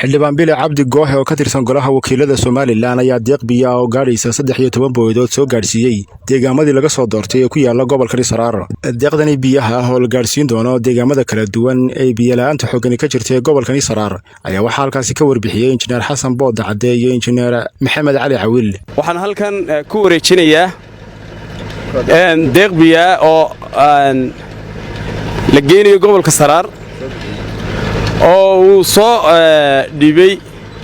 xildhibaan Bile Cabdi Goohe oo ka tirsan golaha wakiilada Soomaaliland ayaa deeq biyo oo gaadhaysa 13 booyadood soo gaarsiiyay deegaamadii laga soo doortay ee ku yaala gobolka Saraar. Deeqdani biyaha oo la gaarsiin doono deegaamada kala duwan ee biyo la'aanta xooggan ka jirtay gobolka Saraar ayaa waxa halkaasi ka warbixiyay injineer Xasan Bood Cadde iyo injineer Maxamed Cali Cawil. Waxaan halkan ku wareejinayaa deeq biyo oo la geenayo gobolka Saraar oo uu soo dhibay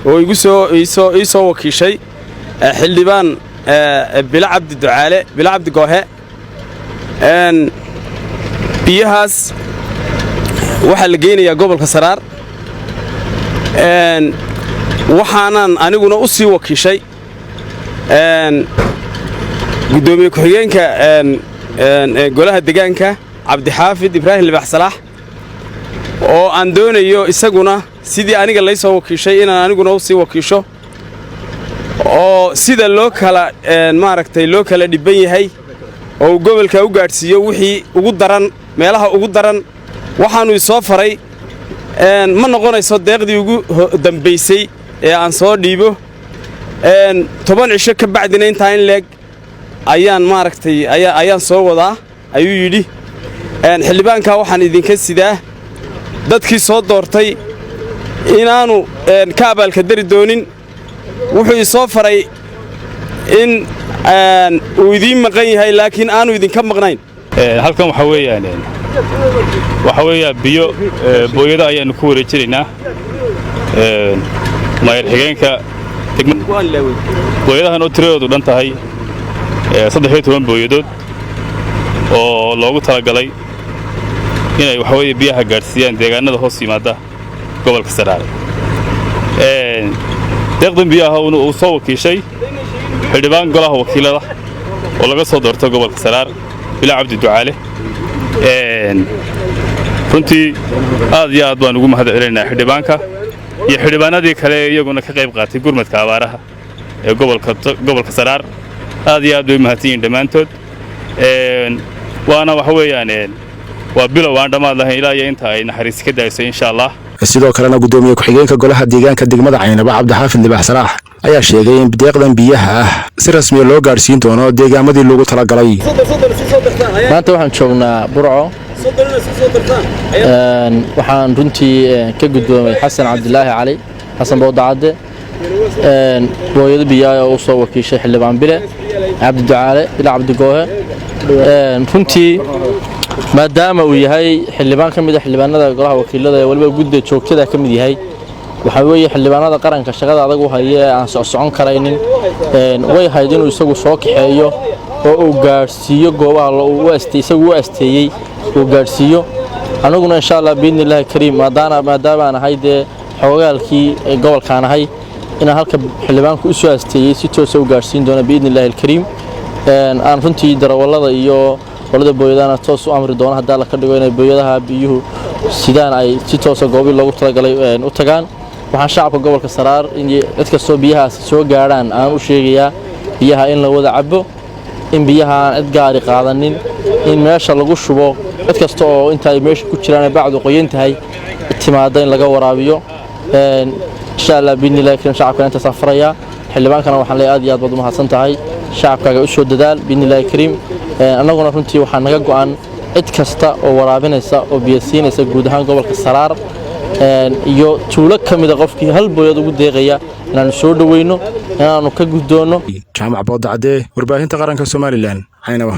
oo igu soo wakiishay xildhibaan Bile Cabdi Goohe biyahaas waxa la geenayaa gobolka Saraar waxaanan aniguna u sii wakiishay gudoomiye ku-xigeenka golaha deegaanka Cabdi Xaafid Ibraahim Libax Salax oo aan doonayo isaguna sidii aniga la soo wakiishay inaan aniguna u sii wakiisho oo sida loo kala dhiban yahay oo gobolka u gaarsiiyo wixii ugu daran meelaha ugu daran waxaanu soo faray ma noqonayso deeqdii ugu dambeysay ee aan soo dhiibo 10 cisho ka bacdina inta in leeg ayaan soo wadaa ayuu yidhi xildhibaanka waxaan idinka sidaa dadkii soo doortay inaanu ka abaalka dari doonin wuxuu soo faray in uu idin maqan yahay laakiin aanu idinka maqnayn halkan waxa weeyaa biyo booyada ayaanu ku wareejinaynaa maayir xigeenka booyadahan oo tiradoodu dhan tahay 13 booyadood oo loogu talagalay inay biyaha gaarsiiyaan deegaanada hoos yimaada gobolka Saraar. Deeqdan biyaha uu soo wakiishay xildhibaan golaha wakiilada oo laga soo doortay gobolka Saraar Bile Cabdi Ducaale. Runtii aad iyo aad baan ugu mahadcelinaynaa xildhibaanka iyo xildhibaanadii kale iyaguna ka qayb qaatay gurmadka abaaraha ee gobolka Saraar. aad iyo aad bay mahadsanyihiin dhammaantood waana waa bilow aan dhammaad lahayn ilaa iyo inta ay naxariis ka daayso insha Allah. sidoo kalena gudoomiye ku-xigeenka golaha deegaanka degmada Caynaba Cabdi Xaafid Libax Salax ayaa sheegay in deeqdan biyaha si rasmi ah loo gaarsiin doono deegaamadii loogu talagalay. maanta waxaan joognaa Burco waxaan runtii ka gudoomay Xasan Cabdilaahi Cali Xasan Bood Cadde booyada biyaha oo soo wakiishay xildhibaan Bile Cabdi Ducaale Bile Cabdi Goohe runtii maadaama uu yahay xildhibaan ka mid ah xildhibaanada golaha wakiilada ee waliba guddiga joogtada ka mid yahay waxa weeye xildhibaanada qaranka shaqada adag u haya aan socon karaynin way hayd inuu isagu soo kaxeeyo oo uu gaarsiiyo goobaha uu isagu u asteeyay uu gaarsiiyo anaguna insha Allah biidnillaahi kariim maadaama aan ahay xogaalkii gobolkan ahay inaan halka xildhibaanku u soo asteeyay si toos ah u gaarsiin doono biidnillaahi kariim aan runtii darawalada iyo qolada booyadaana toos u amri doona haddii la ka dhigo inay booyadaha biyuhu sidaan ay si toos ah goobi loogu talagalay u tagaan waxaan shacabka gobolka Saraar in dadka soo biyahaas soo gaaraan aan u sheegayaa biyaha in la wada cabo in biyaha aan gaari qaadanin in meesha lagu shubo dad kasta oo inta ay meesha ku jiraan bacdu qoyan tahay timaada in laga waraabiyo insha Allah biidnillaahi kariim shacabka inta safaraya xildhibaankana waxaan leeyahay aad iyo aad baad u mahadsan tahay shacabkaaga u soo dadaal biidnillaahi kariim annaguna runtii waxaan naga go'an cid kasta oo waraabinaysa oo biyo siinaysa guud ahaan gobolka Saraar iyo tuulo kamid ah qofkii hal booyad ugu deeqaya inaanu soo dhaweyno inaanu ka gudoono. Jaamac Bood Cadde warbaahinta qaranka Soomaaliland Caynaba.